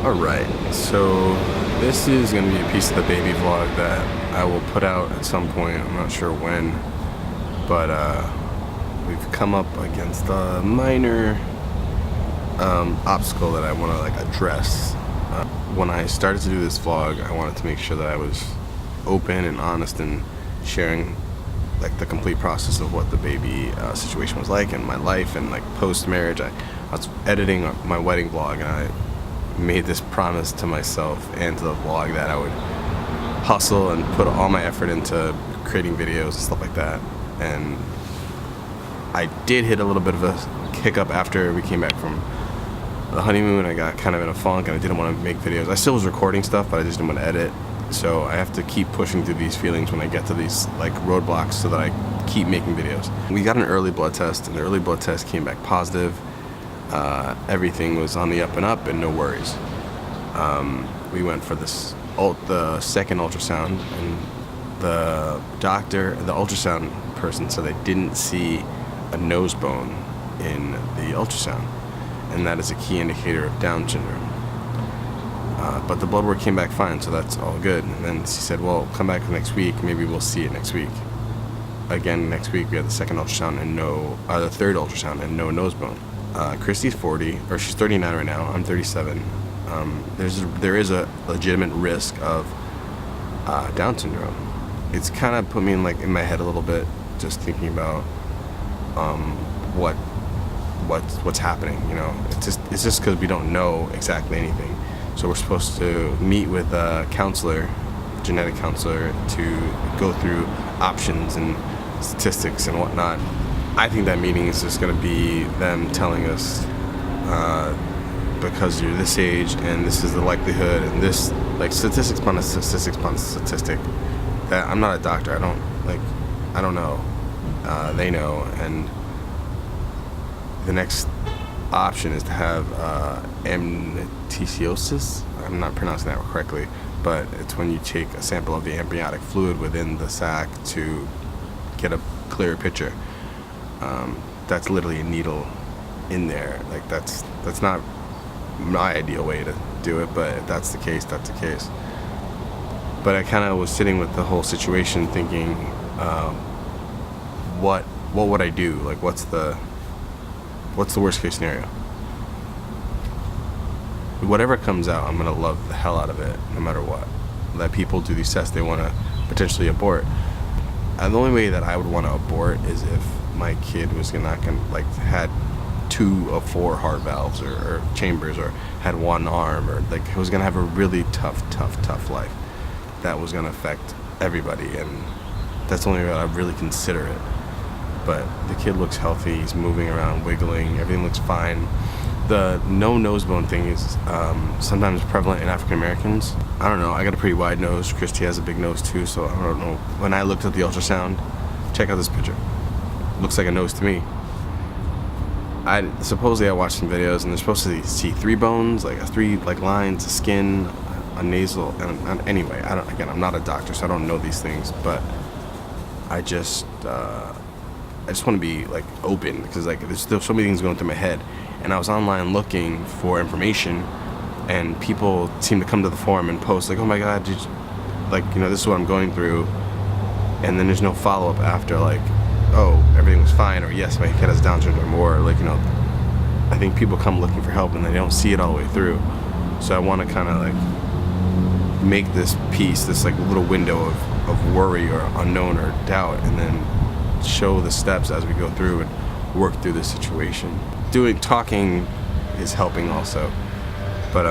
Alright, so this is going to be a piece of the baby vlog that I will put out at some point. I'm not sure when, but we've come up against a minor obstacle that I want to address. When I started to do this vlog, I wanted to make sure that I was open and honest and sharing the complete process of what the baby situation was like in my life, and post-marriage. I was editing my wedding vlog, and I made this promise to myself and to the vlog that I would hustle and put all my effort into creating videos and stuff like that. And I did hit a little bit of a hiccup after we came back from the honeymoon. I got kind of in a funk and I didn't want to make videos. I still was recording stuff, but I just didn't want to edit. So I have to keep pushing through these feelings when I get to these roadblocks so that I keep making videos. We got an early blood test, and the early blood test came back positive. Everything was on the up and up and no worries. We went for the second ultrasound, and the ultrasound person said they didn't see a nose bone in the ultrasound, and that is a key indicator of Down syndrome. But the blood work came back fine, so that's all good. And then she said, well, come back next week, maybe we'll see it next week. Again, next week we had the second ultrasound and the third ultrasound and no nose bone. Christy's 40, or she's 39 right now. I'm 37. There is a legitimate risk of Down syndrome. It's kind of put me in my head a little bit, just thinking about what's happening. You know, it's just because we don't know exactly anything. So we're supposed to meet with a counselor, genetic counselor, to go through options and statistics and whatnot. I think that meeting is just going to be them telling us, because you're this age and this is the likelihood, and this statistics upon a statistic. That I'm not a doctor. I don't know. They know, and the next option is to have amniocentesis. I'm not pronouncing that correctly, but it's when you take a sample of the amniotic fluid within the sac to get a clearer picture. That's literally a needle in there. That's not my ideal way to do it, but if that's the case, that's the case. But I kind of was sitting with the whole situation thinking, what would I do? What's the worst case scenario? Whatever comes out, I'm gonna love the hell out of it, no matter what. Let people do these tests they want to potentially abort. And the only way that I would want to abort is if my kid was had 2 of 4 heart valves or chambers, or had one arm, or was gonna have a really tough life that was gonna affect everybody, and that's the only way I'd really consider it. But the kid looks healthy, he's moving around, wiggling, everything looks fine. The no nose bone thing is sometimes prevalent in African Americans. I don't know, I got a pretty wide nose. Christy has a big nose too, so I don't know. When I looked at the ultrasound, check out this picture. Looks like a nose to me. Supposedly I watched some videos, and they're supposed to see 3 bones, 3 lines, skin, a nasal, and anyway, I'm not a doctor, so I don't know these things, but I just want to be open, because there's still so many things going through my head. And I was online looking for information, and people seem to come to the forum and post oh my god, this is what I'm going through, and then there's no follow-up after oh, everything was fine, or yes, my kid has Down syndrome, or I think people come looking for help and they don't see it all the way through. So I want to kind of make this piece, this little window of worry or unknown or doubt, and then show the steps as we go through and work through the situation. Talking is helping also, but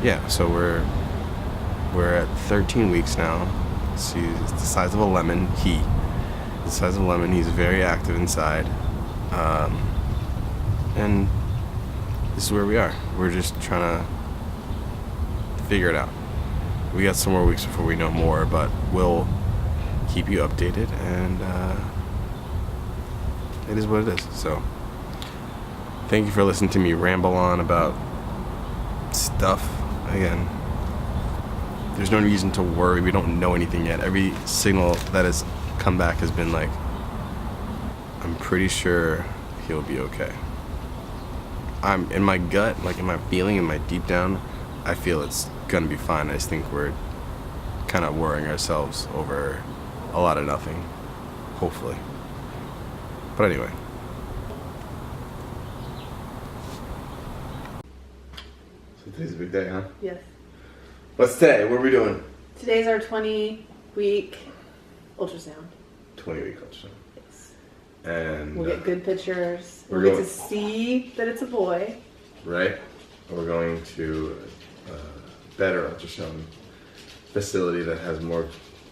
yeah. So we're at 13 weeks now. He's the size of a lemon. The size of a lemon. He's very active inside, and this is where we are. We're just trying to figure it out. We got some more weeks before we know more, but we'll keep you updated, and it is what it is. So thank you for listening to me ramble on about stuff. Again, there's no reason to worry. We don't know anything yet. Every signal that has come back has been I'm pretty sure he'll be okay. I'm in my gut, in my feeling, in my deep down, I feel it's gonna be fine. I just think we're kind of worrying ourselves over a lot of nothing, hopefully. But anyway. So today's a big day, huh? Yes. What's today? What are we doing? Today's our 20-week ultrasound. 20-week ultrasound. Yes. And we'll get good pictures. we'll get to see that it's a boy. Right? We're going to a better ultrasound facility that has more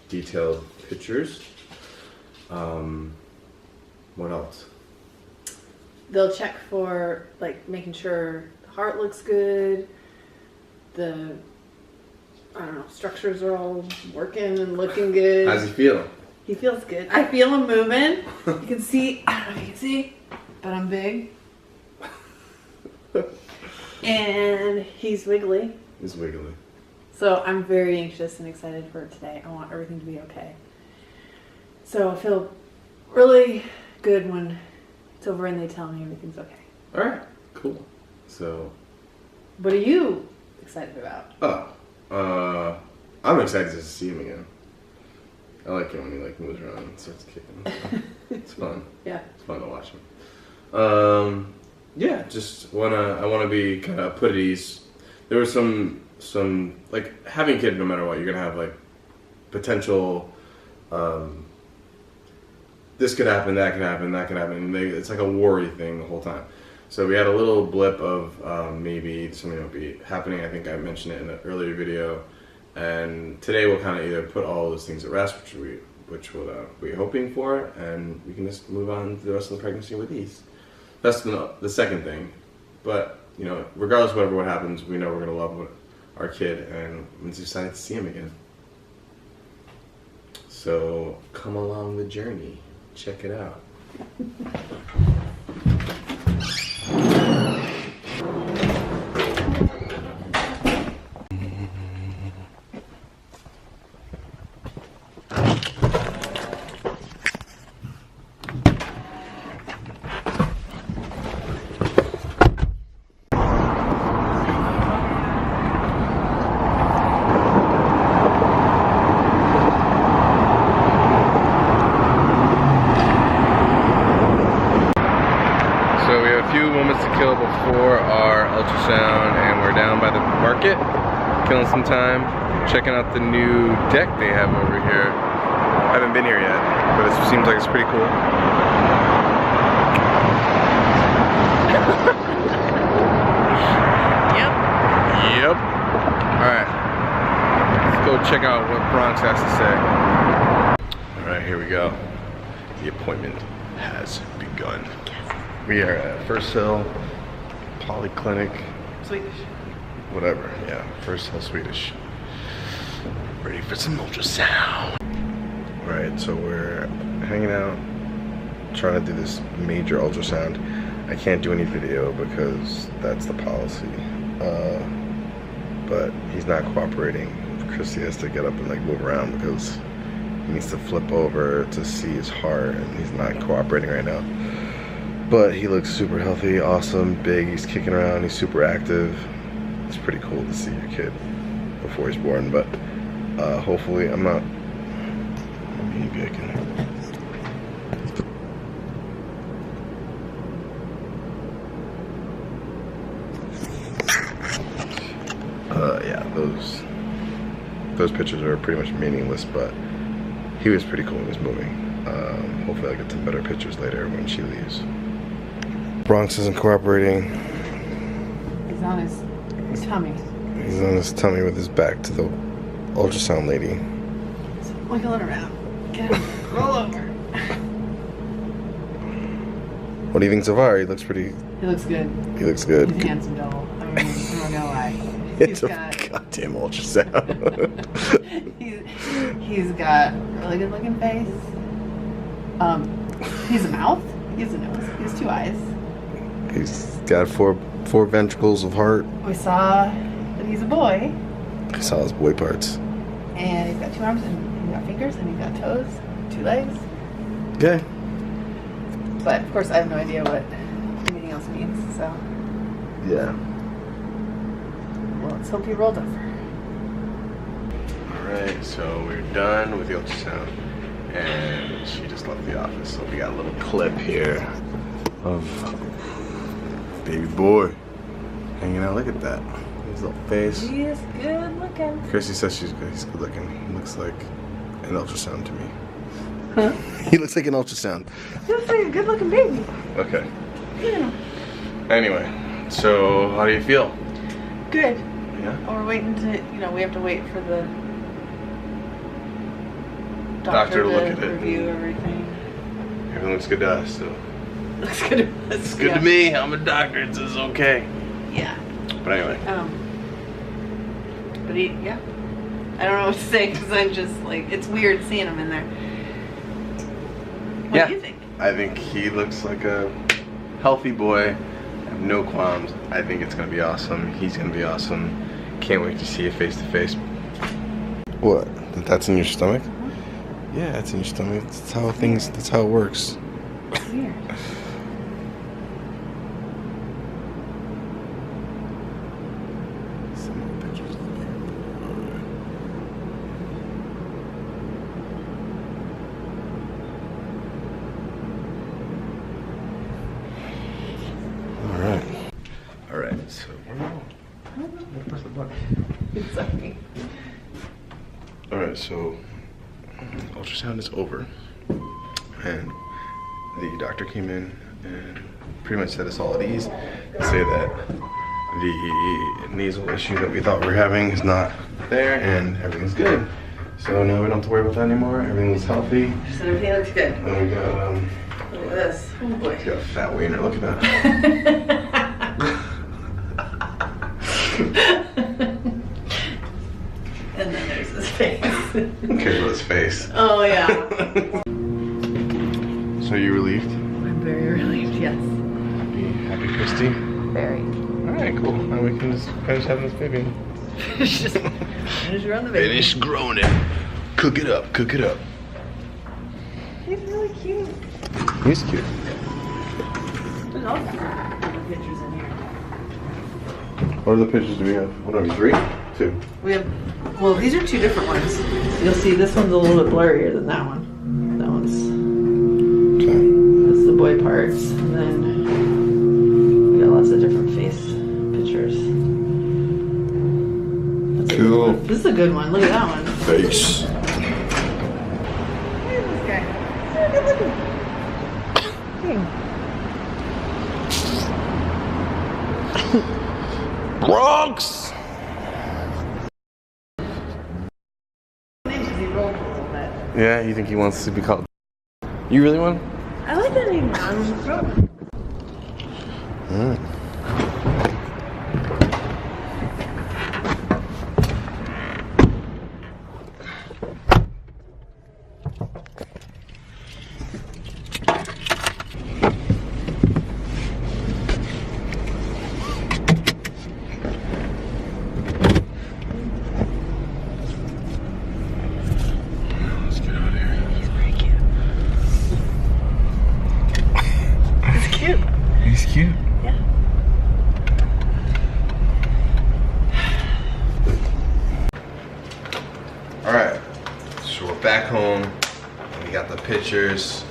detailed pictures. What else? They'll check for like making sure the heart looks good, the structures are all working and looking good. How's he feeling? He feels good. I feel him moving. You can see, I don't know if you can see, but I'm big. And he's wiggly. He's wiggly. So I'm very anxious and excited for today. I want everything to be okay. So I feel really good when it's over and they tell me everything's okay. Alright, cool. So what are you excited about? I'm excited to see him again. I like it when he like moves around and starts kicking. It's fun. Yeah. It's fun to watch him. Yeah, just I wanna be kind of put at ease. There was some like having a kid, no matter what, you're gonna have like potential. This could happen, that could happen, that could happen. It's like a worry thing the whole time. So we had a little blip of maybe something will be happening. I think I mentioned it in an earlier video. And today we'll kind of either put all those things at rest, which we're hoping for, and we can just move on to the rest of the pregnancy with ease. That's the second thing. But, you know, regardless of what happens, we know we're going to love our kid, and I'm just excited to see him again. So come along the journey. Check it out. Before our ultrasound, and we're down by the market, killing some time, checking out the new deck they have over here. I haven't been here yet, but it seems like it's pretty cool. Yep. Alright, let's go check out what Bronx has to say. Alright, here we go. The appointment has begun. We are at First Hill Polyclinic. Swedish. Whatever, yeah. First Hill Swedish. Ready for some ultrasound. Alright, so we're hanging out, trying to do this major ultrasound. I can't do any video because that's the policy. But he's not cooperating. Christy has to get up and like move around because he needs to flip over to see his heart, and he's not cooperating right now. But he looks super healthy, awesome, big, he's kicking around, he's super active. It's pretty cool to see your kid before he's born, but hopefully I'm not, maybe I can. Yeah, those pictures are pretty much meaningless, but he was pretty cool when he was moving. Hopefully I'll get some better pictures later when she leaves. Bronx isn't cooperating. He's on his tummy. He's on his tummy with his back to the ultrasound lady. He's wiggling around. Get him. Roll over. What do you think so far? He looks pretty... He looks good. He looks good. He's a handsome devil. I'm not gonna lie. It's a goddamn ultrasound. he's got a really good looking face. He's a mouth. He has a nose. He has 2 eyes. He's got four ventricles of heart. We saw that he's a boy. I saw his boy parts. And he's got 2 arms, and he's got fingers, and he's got toes, 2 legs. Okay. But of course I have no idea what anything else means, so. Yeah. Well, let's hope he rolled over. Alright, so we're done with the ultrasound. And she just left the office. So we got a little clip here of baby boy hanging out. Look at that. His little face. He is good looking. Chrissy says he's good looking. He looks like an ultrasound to me. Huh? He looks like an ultrasound. He looks like a good looking baby. Okay. Yeah. Anyway, so how do you feel? Good. Yeah? Well, we're waiting to, we have to wait for the Doctor to look at it. Review everything. Everything looks good to us, so. Looks good to us. It's good to me. I'm a doctor. It says okay. Yeah. But anyway. But yeah. I don't know what to say because I'm just like, it's weird seeing him in there. What do you think? I think he looks like a healthy boy. I have no qualms. I think it's gonna be awesome. He's gonna be awesome. Can't wait to see it face to face. What? That's in your stomach? Yeah, it's in your stomach. That's how that's how it works. It's weird. Some more pictures. Alright, so press the button. Sorry. Alright, so ultrasound is over, and the doctor came in and pretty much set us all at ease to say that the nasal issue that we thought we were having is not there and everything's good. So now we don't have to worry about that anymore. Everything's healthy. So everything looks good. And we got Look at this. Oh boy. we got a fat wiener. Look at that. And then there's his face. Who cares about his face? Oh yeah. So you relieved? I'm very relieved, yes. Happy Christy? Very. Alright, cool. Now we can just finish having this baby. Finish growing the baby. Finish growing it. Cook it up, cook it up. He's really cute. He's cute. There's all kinds of pictures in here. What other pictures do we have? What are we, 3? 2. We have, well, these are 2 different ones. You'll see this one's a little bit blurrier than that one. That one's, Okay. that's the boy parts. And then we got lots of different face pictures. That's a good Cool. one. This is a good one. Look at that one. Face. Look at this guy. Good looking. Bronx! He rolled a little bit. Yeah, you think he wants to be called? You really want? I like that name. Let's get out of here. He's very cute. He's cute. He's cute. Yeah. Alright, so we're back home, and we got the pictures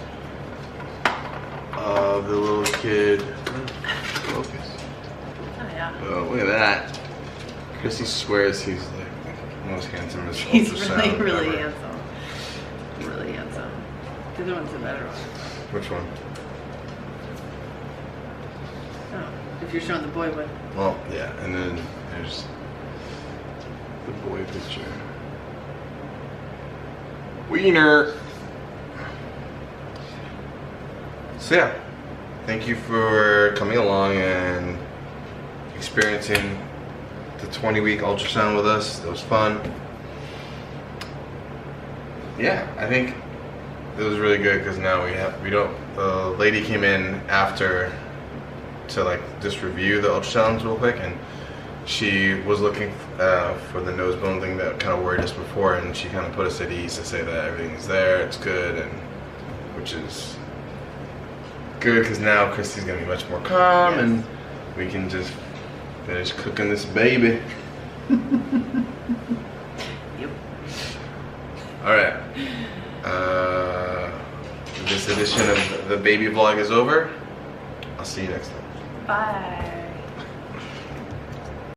of the little kid. Focus. Oh yeah. Oh, look at that. Chrissy swears he's like the most handsomest He's ultrasound really ever. handsome. Really handsome. The other one's a better one. Which one? Oh, if you're showing the boy one. Well, yeah, and then there's the boy picture. Wiener! So yeah, thank you for coming along and experiencing the 20-week ultrasound with us. It was fun. Yeah, I think it was really good because now the lady came in after to like just review the ultrasounds real quick, and she was looking for the nose bone thing that kind of worried us before, and she kind of put us at ease to say that everything's there, it's good, and which is good because now Christy's gonna be much more calm, Yes. and we can just finish cooking this baby. Yep. All right. This edition of the baby vlog is over. I'll see you next time. Bye.